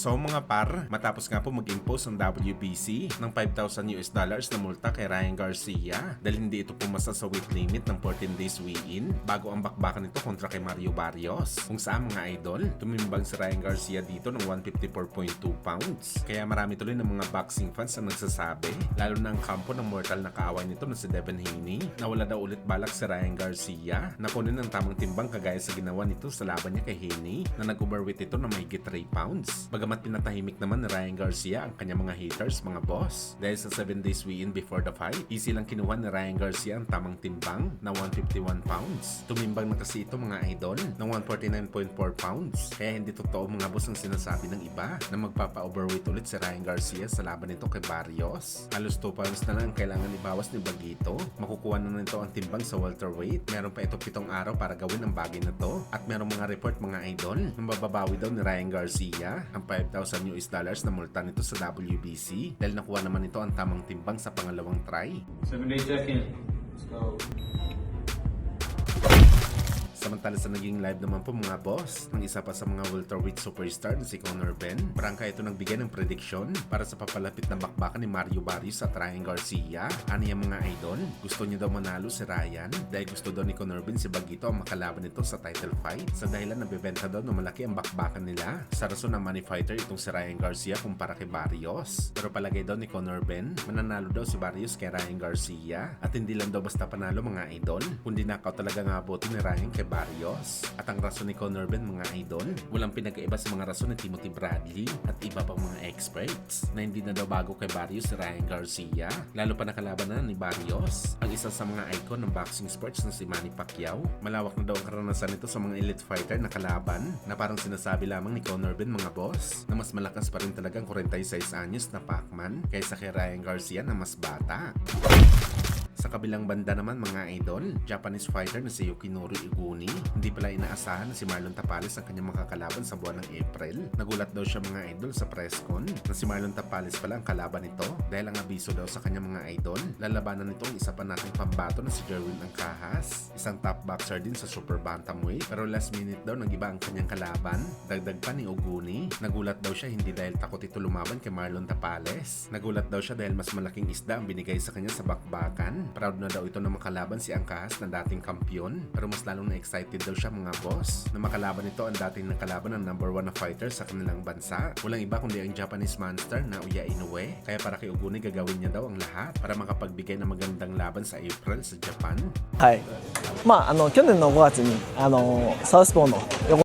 So mga par, matapos nga po mag-impose ang WBC ng $5,000 na multa kay Ryan Garcia dahil hindi ito pumasa sa weight limit ng 14 days weigh-in bago ang bakbakan nito kontra kay Mario Barrios. Kung saan mga idol, tumimbang si Ryan Garcia dito ng 154.2 pounds. Kaya marami tuloy ng mga boxing fans ang nagsasabi, lalo na ang kampo ng mortal na kaaway nito na si Devin Haney, na wala daw ulit balak si Ryan Garcia na kunin ang tamang timbang kagaya sa ginawa nito sa laban niya kay Haney na nag-overweight ito na mahigit 3 pounds. Bagamat pinatahimik naman ni Ryan Garcia ang kanyang mga haters, mga boss. Dahil sa 7 days weigh-in before the fight, easy lang kinuha ni Ryan Garcia ang tamang timbang na 151 pounds. Tumimbang na kasi ito mga idol ng 149.4 pounds. Kaya hindi totoo mga boss ang sinasabi ng iba na magpapa-overweight ulit si Ryan Garcia sa laban nito kay Barrios. Halos 2 pounds na lang ang kailangan ibawas ni Bagito. Makukuha na nito ang timbang sa welterweight. Meron pa ito 7 araw para gawin ang bagay na to. At merong mga report mga idol na mababawi daw ni Ryan Garcia ang $5,000 na multa nito sa WBC dahil nakuha naman ito ang tamang timbang sa pangalawang try. 7-day check-in. Let's go. Samantala sa naging live naman po mga boss ng isa pa sa mga welterweight superstar na si Conor Ben, prangka ito nagbigay ng prediction para sa papalapit na bakbakan ni Mario Barrios at Ryan Garcia. Ano yung mga idol? Gusto niya daw manalo si Ryan dahil gusto daw ni Conor Ben si Bagito ang makalaban nito sa title fight sa dahilan nabibenta daw na malaki ang bakbakan nila sa rason na money fighter itong si Ryan Garcia kumpara kay Barrios. Pero palagay daw ni Conor Ben, mananalo daw si Barrios kay Ryan Garcia at hindi lang daw basta panalo mga idol, kundi knockout talaga nga boto ni Ryan kay Barrios. At ang rason ni Conor Ben mga idol, walang pinag-iba sa mga rason ni Timothy Bradley at iba pang mga experts na hindi na daw bago kay Barrios si Ryan Garcia, lalo pa nakalaban na ni Barrios ang isa sa mga icon ng boxing sports na si Manny Pacquiao. Malawak na daw ang karanasan nito sa mga elite fighter na kalaban na parang sinasabi lamang ni Conor Ben mga boss na mas malakas pa rin talagang 46 anyos na Pacman kaysa kay Ryan Garcia na mas bata. Sa kabilang banda naman mga idol, Japanese fighter na si Yukinori Iguni, hindi pala inaasahan na si Marlon Tapales ang kanyang makakalaban sa buwan ng April. Nagulat daw siya mga idol sa press con na si Marlon Tapales pala ang kalaban nito dahil ang abiso daw sa kanyang mga idol, lalabanan nito ang isa pa nating pambato na si Jerwin Angcahas, isang top boxer din sa super bantamweight, pero last minute daw nagiba ang kanyang kalaban. Dagdag pa ni Oguni, nagulat daw siya hindi dahil takot ito lumaban kay Marlon Tapales. Nagulat daw siya dahil mas malaking isda ang binigay sa kanya sa bakbakan. Proud na daw ito na makalaban si Angcahas na dating kampyon, pero mas lalong na-excited daw siya mga boss na makalaban ito ang dating nakalaban ng number 1 na fighter sa kanilang bansa. Walang iba kundi ang Japanese monster na Uya Inoue. Kaya para kay Oguni gagawin niya daw ang lahat para makapagbigay ng magandang laban sa April sa Japan. はい。去年の5月にサウスポーの横